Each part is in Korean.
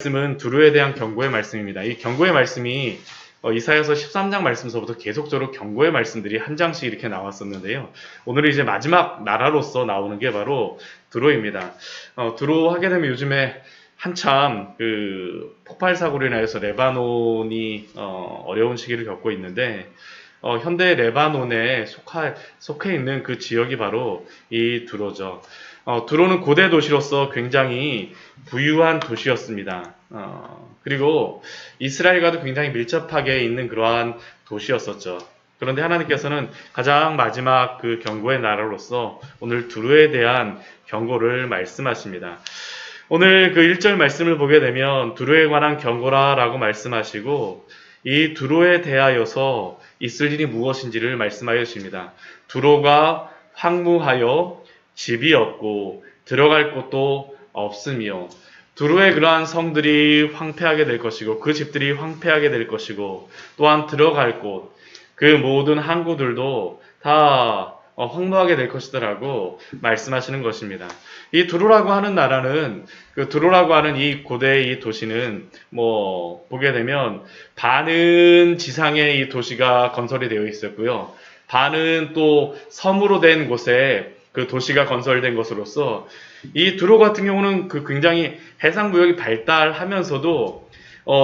말씀은 두루에 대한 경고의 말씀입니다. 이 경고의 말씀이 이사야서 13장 말씀서부터 계속적으로 경고의 말씀들이 한 장씩 이렇게 나왔었는데요. 오늘은 이제 마지막 나라로서 나오는 게 바로 두로입니다. 두로 하게 되면 요즘에 한참 그 폭발 사고로 인하여서 레바논이 어려운 시기를 겪고 있는데 현대 레바논에 속해 있는 그 지역이 바로 이 두로죠. 두로는 고대 도시로서 굉장히 부유한 도시였습니다. 그리고 이스라엘과도 굉장히 밀접하게 있는 그러한 도시였었죠. 그런데 하나님께서는 가장 마지막 그 경고의 나라로서 오늘 두로에 대한 경고를 말씀하십니다. 오늘 그 1절 말씀을 보게 되면 두로에 관한 경고라라고 말씀하시고 이 두로에 대하여서 있을 일이 무엇인지를 말씀하여 주십니다. 두로가 황무하여 집이 없고 들어갈 곳도 없으며 두로의 그러한 성들이 황폐하게 될 것이고 그 집들이 황폐하게 될 것이고 또한 들어갈 곳, 그 모든 항구들도 다 황무하게 될 것이다라고 말씀하시는 것입니다. 이 두로라고 하는 나라는 그 두로라고 하는 이 고대의 이 도시는 보게 되면 반은 지상에 이 도시가 건설이 되어 있었고요. 반은 또 섬으로 된 곳에 그 도시가 건설된 것으로서 이 두로 같은 경우는 그 굉장히 해상무역이 발달하면서도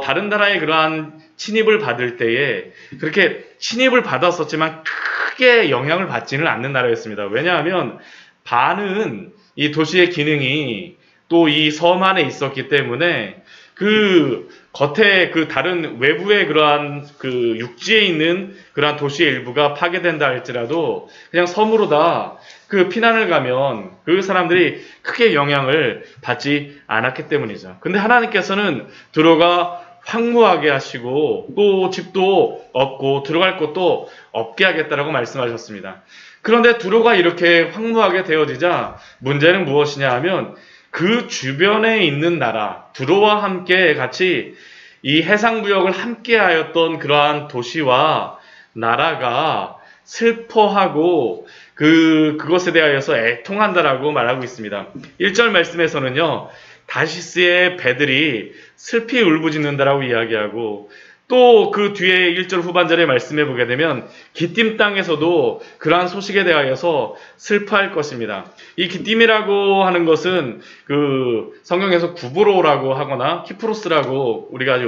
다른 나라의 그러한 침입을 받을 때에 그렇게 침입을 받았었지만 크게 영향을 받지는 않는 나라였습니다. 왜냐하면 반은 이 도시의 기능이 또 이 섬 안에 있었기 때문에 그 겉에 그 다른 외부의 그러한 그 육지에 있는 그러한 도시의 일부가 파괴된다 할지라도 그냥 섬으로 다 그 피난을 가면 그 사람들이 크게 영향을 받지 않았기 때문이죠. 근데 하나님께서는 두로가 황무하게 하시고 또 집도 없고 들어갈 곳도 없게 하겠다라고 말씀하셨습니다. 그런데 두로가 이렇게 황무하게 되어지자 문제는 무엇이냐 하면 그 주변에 있는 나라, 두로와 함께 같이 이 해상무역을 함께 하였던 그러한 도시와 나라가 슬퍼하고 그것에 대하여서 애통한다라고 말하고 있습니다. 1절 말씀에서는요, 다시스의 배들이 슬피 울부짖는다라고 이야기하고 또 그 뒤에 1절 후반절에 말씀해 보게 되면 기띔 땅에서도 그러한 소식에 대하여서 슬퍼할 것입니다. 이 기띔이라고 하는 것은 그 성경에서 구브로라고 하거나 키프로스라고 우리가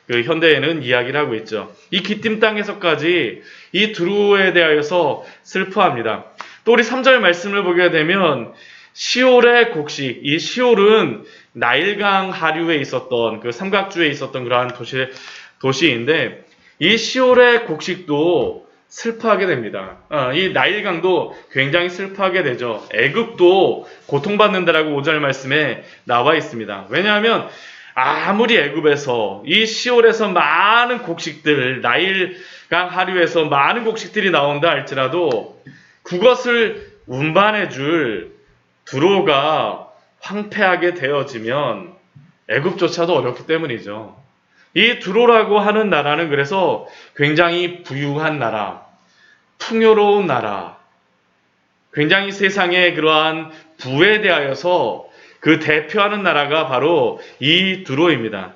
그 현대에는 이야기를 하고 있죠. 이 기띔 땅에서까지 이 두루에 대하여서 슬퍼합니다. 또 우리 3절 말씀을 보게 되면 시올의 곡식, 이 시올은 나일강 하류에 있었던 그 삼각주에 있었던 그러한 도시인데 이 시올의 곡식도 슬퍼하게 됩니다. 이 나일강도 굉장히 슬퍼하게 되죠. 애굽도 고통받는다라고 5절 말씀에 나와 있습니다. 왜냐하면 아무리 애굽에서 이 시올에서 많은 곡식들, 나일강 하류에서 많은 곡식들이 나온다 할지라도 그것을 운반해줄 두로가 황폐하게 되어지면 애굽조차도 어렵기 때문이죠. 이 두로라고 하는 나라는 그래서 굉장히 부유한 나라, 풍요로운 나라, 굉장히 세상의 그러한 부에 대하여서 그 대표하는 나라가 바로 이 두로입니다.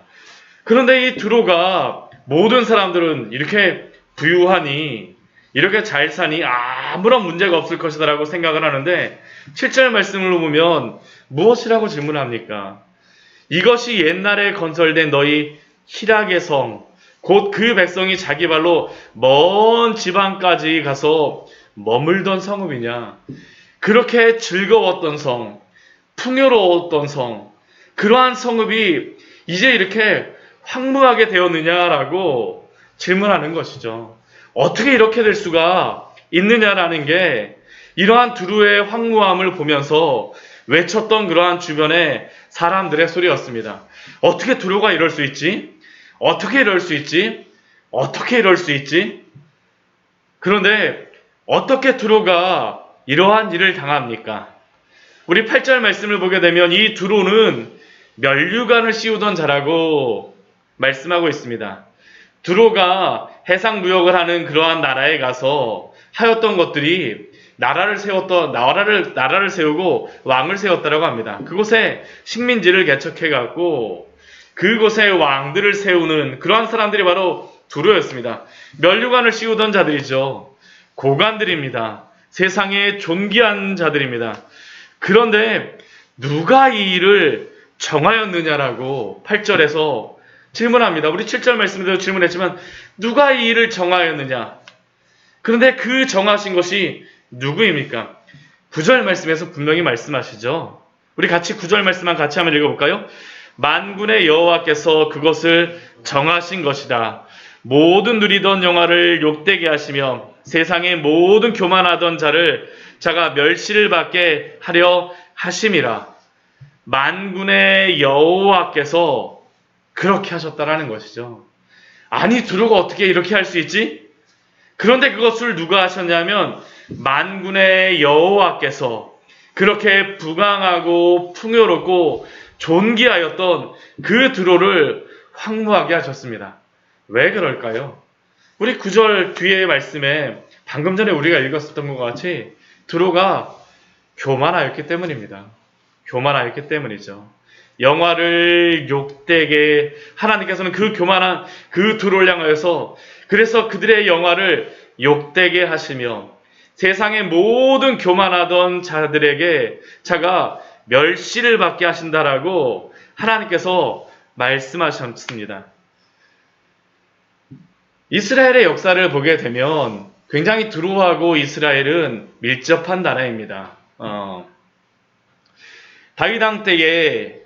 그런데 이 두로가 모든 사람들은 이렇게 부유하니 이렇게 잘 사니 아무런 문제가 없을 것이다 라고 생각을 하는데 7절 말씀을 보면 무엇이라고 질문합니까? 이것이 옛날에 건설된 너희 희락의 성, 곧 그 백성이 자기 발로 먼 지방까지 가서 머물던 성읍이냐? 그렇게 즐거웠던 성, 풍요로웠던 성, 그러한 성읍이 이제 이렇게 황무하게 되었느냐라고 질문하는 것이죠. 어떻게 이렇게 될 수가 있느냐라는 게 이러한 두루의 황무함을 보면서 외쳤던 그러한 주변의 사람들의 소리였습니다. 어떻게 두루가 이럴 수 있지? 어떻게 이럴 수 있지? 어떻게 이럴 수 있지? 그런데 어떻게 두루가 이러한 일을 당합니까? 우리 8절 말씀을 보게 되면 이 두루는 면류관을 씌우던 자라고 말씀하고 있습니다. 두로가 해상 무역을 하는 그러한 나라에 가서 하였던 것들이 나라를 세우고 왕을 세웠다라고 합니다. 그곳에 식민지를 개척해 갖고 그곳에 왕들을 세우는 그러한 사람들이 바로 두로였습니다. 면류관을 씌우던 자들이죠. 고관들입니다. 세상에 존귀한 자들입니다. 그런데 누가 이 일을 정하였느냐라고 8절에서 질문합니다. 우리 7절 말씀에도 질문했지만 누가 이 일을 정하였느냐? 그런데 그 정하신 것이 누구입니까? 9절 말씀에서 분명히 말씀하시죠. 우리 같이 9절 말씀만 같이 한번 읽어볼까요? 만군의 여호와께서 그것을 정하신 것이다. 모든 누리던 영화를 욕되게 하시며 세상의 모든 교만하던 자가 멸시를 받게 하려 하심이라. 만군의 여호와께서 그렇게 하셨다라는 것이죠. 아니 두로가 어떻게 이렇게 할 수 있지? 그런데 그것을 누가 하셨냐면 만군의 여호와께서 그렇게 부강하고 풍요롭고 존귀하였던 그 두로를 황무하게 하셨습니다. 왜 그럴까요? 우리 9절 뒤에 말씀에 방금 전에 우리가 읽었었던 것과 같이 두로가 교만하였기 때문입니다. 교만하였기 때문이죠. 영화를 욕되게 하나님께서는 그 교만한 그 두로를 향하여서 그래서 그들의 영화를 욕되게 하시며 세상의 모든 교만하던 자들에게 자가 멸시를 받게 하신다라고 하나님께서 말씀하셨습니다. 이스라엘의 역사를 보게 되면 굉장히 두로하고 이스라엘은 밀접한 나라입니다. 다윗 왕 때에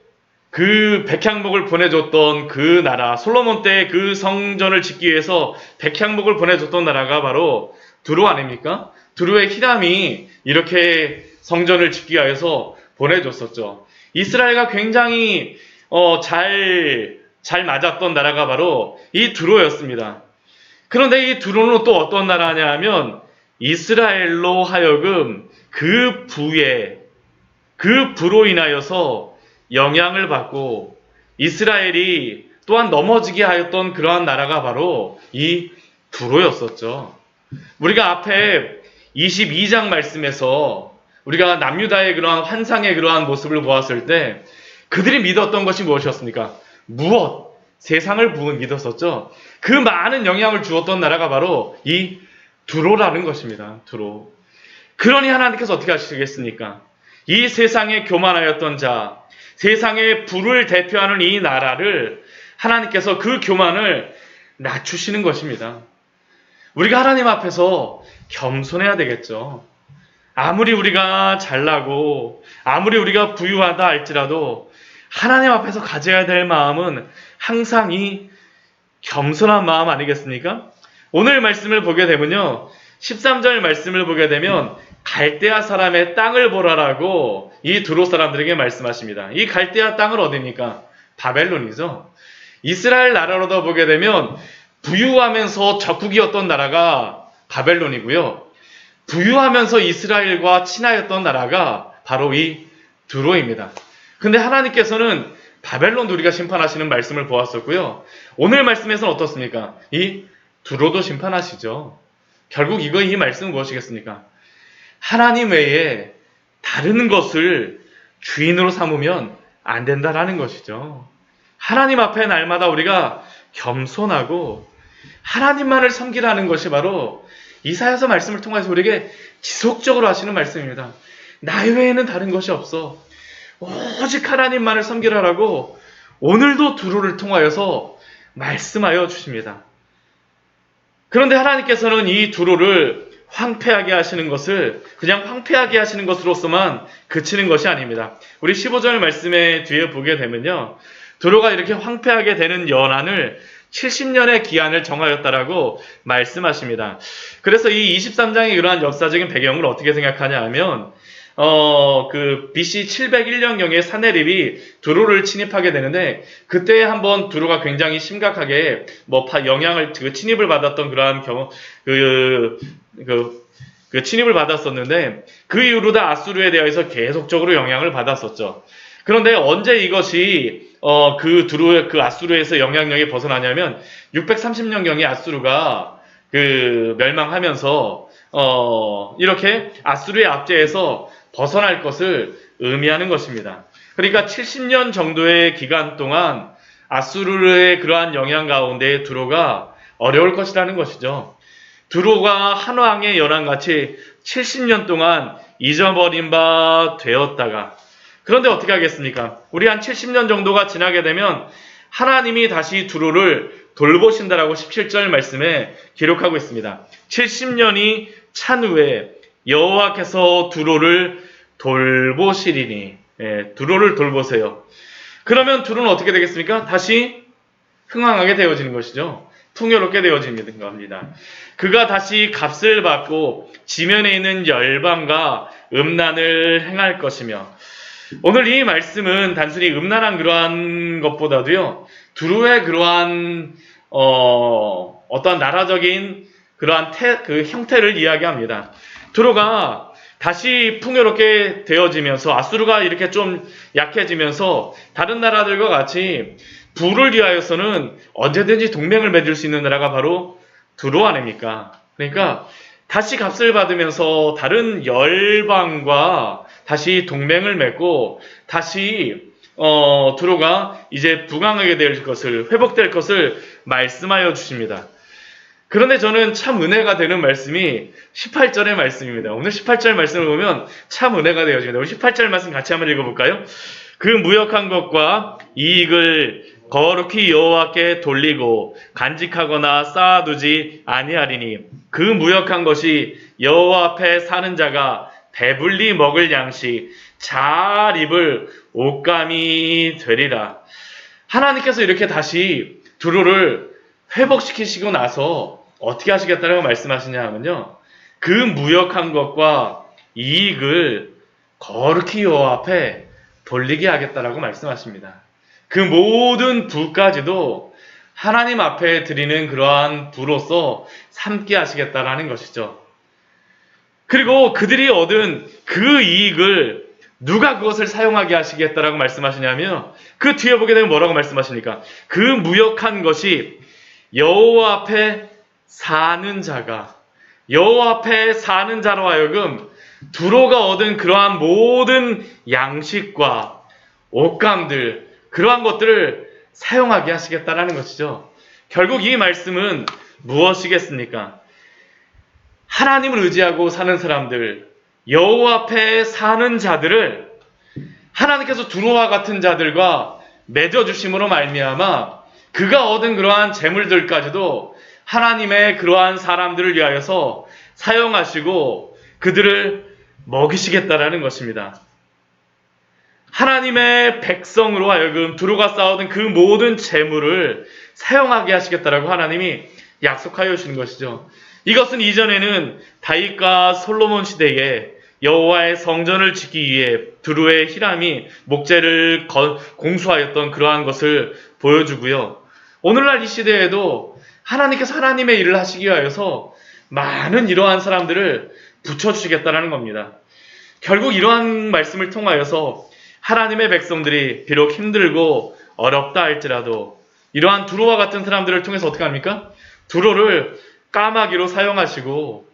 그 백향목을 보내줬던 그 나라, 솔로몬 때 그 성전을 짓기 위해서 백향목을 보내줬던 나라가 바로 두로 아닙니까? 두로의 히람이 이렇게 성전을 짓기 위해서 보내줬었죠. 이스라엘과 굉장히 잘 맞았던 나라가 바로 이 두로였습니다. 그런데 이 두로는 또 어떤 나라냐 하면 이스라엘로 하여금 그 부로 인하여서 영향을 받고 이스라엘이 또한 넘어지게 하였던 그러한 나라가 바로 이 두로였었죠. 우리가 앞에 22장 말씀에서 우리가 남유다의 그러한 환상의 그러한 모습을 보았을 때 그들이 믿었던 것이 무엇이었습니까? 무엇? 세상을 믿었었죠. 그 많은 영향을 주었던 나라가 바로 이 두로라는 것입니다. 두로. 그러니 하나님께서 어떻게 하시겠습니까? 이 세상에 교만하였던 자, 세상의 부를 대표하는 이 나라를 하나님께서 그 교만을 낮추시는 것입니다. 우리가 하나님 앞에서 겸손해야 되겠죠. 아무리 우리가 잘나고 아무리 우리가 부유하다 할지라도 하나님 앞에서 가져야 될 마음은 항상 이 겸손한 마음 아니겠습니까? 오늘 말씀을 보게 되면요. 13절 말씀을 보게 되면 갈대아 사람의 땅을 보라라고 이 두로 사람들에게 말씀하십니다. 이 갈대아 땅은 어디입니까? 바벨론이죠. 이스라엘 나라로도 보게 되면 부유하면서 적국이었던 나라가 바벨론이고요. 부유하면서 이스라엘과 친하였던 나라가 바로 이 두로입니다. 근데 하나님께서는 바벨론도 우리가 심판하시는 말씀을 보았었고요. 오늘 말씀에서는 어떻습니까? 이 두로도 심판하시죠. 결국 이 말씀은 무엇이겠습니까? 하나님 외에 다른 것을 주인으로 삼으면 안 된다라는 것이죠. 하나님 앞에 날마다 우리가 겸손하고 하나님만을 섬기라는 것이 바로 이사야서 말씀을 통해서 우리에게 지속적으로 하시는 말씀입니다. 나 외에는 다른 것이 없어. 오직 하나님만을 섬기라라고 오늘도 두루를 통하여서 말씀하여 주십니다. 그런데 하나님께서는 이 두루를 황폐하게 하시는 것을 그냥 황폐하게 하시는 것으로서만 그치는 것이 아닙니다. 우리 15절 말씀에 뒤에 보게 되면요. 두루가 이렇게 황폐하게 되는 연한을 70년의 기한을 정하였다라고 말씀하십니다. 그래서 이 23장의 이러한 역사적인 배경을 어떻게 생각하냐 하면 BC 701년경에 사네립이 두로를 침입하게 되는데 그때 한번 두로가 굉장히 심각하게 영향을 침입을 받았던 그러한 경우 침입을 받았었는데 그 이후로도 아수르에 대해서 계속적으로 영향을 받았었죠. 그런데 언제 이것이 그 아수르에서 영향력이 벗어나냐면 630년경에 아수르가 멸망하면서 이렇게 아수르의 압제에서 벗어날 것을 의미하는 것입니다. 그러니까 70년 정도의 기간 동안 아수르의 그러한 영향 가운데 두로가 어려울 것이라는 것이죠. 두로가 한 왕의 연한같이 70년 동안 잊어버린 바 되었다가, 그런데 어떻게 하겠습니까? 우리 한 70년 정도가 지나게 되면 하나님이 다시 두로를 돌보신다라고 17절 말씀에 기록하고 있습니다. 70년이 찬 후에 여호와께서 두로를 돌보시리니, 두로를 돌보세요. 그러면 두로는 어떻게 되겠습니까? 다시 흥왕하게 되어지는 것이죠. 풍요롭게 되어지는 겁니다. 그가 다시 값을 받고 지면에 있는 열방과 음란을 행할 것이며, 오늘 이 말씀은 단순히 음란한 그러한 것보다도요, 두루의 그러한 어떠한 나라적인 그러한 그 형태를 이야기합니다. 두루가 다시 풍요롭게 되어지면서 아수르가 이렇게 좀 약해지면서 다른 나라들과 같이 부를 위하여서는 언제든지 동맹을 맺을 수 있는 나라가 바로 두루 아닙니까? 그러니까 다시 값을 받으면서 다른 열방과 다시 동맹을 맺고 다시 두루가 이제 부강하게 될 것을, 회복될 것을 말씀하여 주십니다. 그런데 저는 참 은혜가 되는 말씀이 18절의 말씀입니다. 오늘 18절 말씀을 보면 참 은혜가 되어집니다. 우리 18절 말씀 같이 한번 읽어볼까요? 그 무역한 것과 이익을 거룩히 여호와께 돌리고 간직하거나 쌓아두지 아니하리니 그 무역한 것이 여호와 앞에 사는 자가 배불리 먹을 양식 잘 입을 옷감이 되리라. 하나님께서 이렇게 다시 두루를 회복시키시고 나서 어떻게 하시겠다고 말씀하시냐 하면요, 그 무역한 것과 이익을 거룩히 여호와 앞에 돌리게 하겠다라고 말씀하십니다. 그 모든 부까지도 하나님 앞에 드리는 그러한 부로서 삼게 하시겠다라는 것이죠. 그리고 그들이 얻은 그 이익을 누가 그것을 사용하게 하시겠다라고 말씀하시냐면, 그 뒤에 보게 되면 뭐라고 말씀하십니까? 그 무역한 것이 여호와 앞에 사는 자가, 여호와 앞에 사는 자로 하여금 두로가 얻은 그러한 모든 양식과 옷감들, 그러한 것들을 사용하게 하시겠다라는 것이죠. 결국 이 말씀은 무엇이겠습니까? 하나님을 의지하고 사는 사람들, 여호와 앞에 사는 자들을 하나님께서 두로와 같은 자들과 맺어주심으로 말미암아 그가 얻은 그러한 재물들까지도 하나님의 그러한 사람들을 위하여서 사용하시고 그들을 먹이시겠다라는 것입니다. 하나님의 백성으로 하여금 두루가 쌓아둔 그 모든 재물을 사용하게 하시겠다라고 하나님이 약속하여 주신 것이죠. 이것은 이전에는 다윗과 솔로몬 시대에 여호와의 성전을 짓기 위해 두루의 히람이 목재를 공수하였던 그러한 것을 보여주고요. 오늘날 이 시대에도 하나님께서 하나님의 일을 하시기 위하여서 많은 이러한 사람들을 붙여주시겠다는 겁니다. 결국 이러한 말씀을 통하여서 하나님의 백성들이 비록 힘들고 어렵다 할지라도 이러한 두로와 같은 사람들을 통해서 어떻게 합니까? 두로를 까마귀로 사용하시고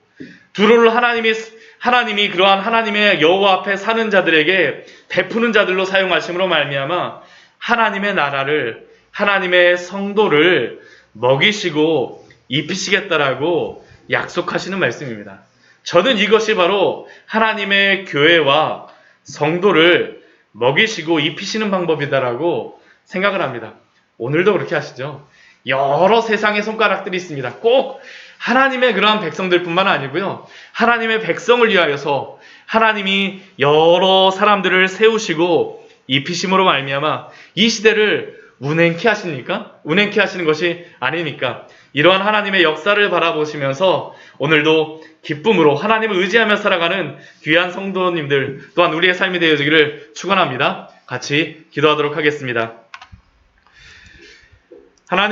두로를 하나님이 그러한 하나님의 여호와 앞에 사는 자들에게 베푸는 자들로 사용하심으로 말미암아 하나님의 나라를, 하나님의 성도를 먹이시고 입히시겠다라고 약속하시는 말씀입니다. 저는 이것이 바로 하나님의 교회와 성도를 먹이시고 입히시는 방법이다라고 생각을 합니다. 오늘도 그렇게 하시죠. 여러 세상의 손가락들이 있습니다. 꼭 하나님의 그러한 백성들뿐만 아니고요. 하나님의 백성을 위하여서 하나님이 여러 사람들을 세우시고 입히심으로 말미암아 이 시대를 운행케 하십니까? 운행케 하시는 것이 아닙니까? 이러한 하나님의 역사를 바라보시면서 오늘도 기쁨으로 하나님을 의지하며 살아가는 귀한 성도님들 또한 우리의 삶이 되어지기를 축원합니다. 같이 기도하도록 하겠습니다. 하나님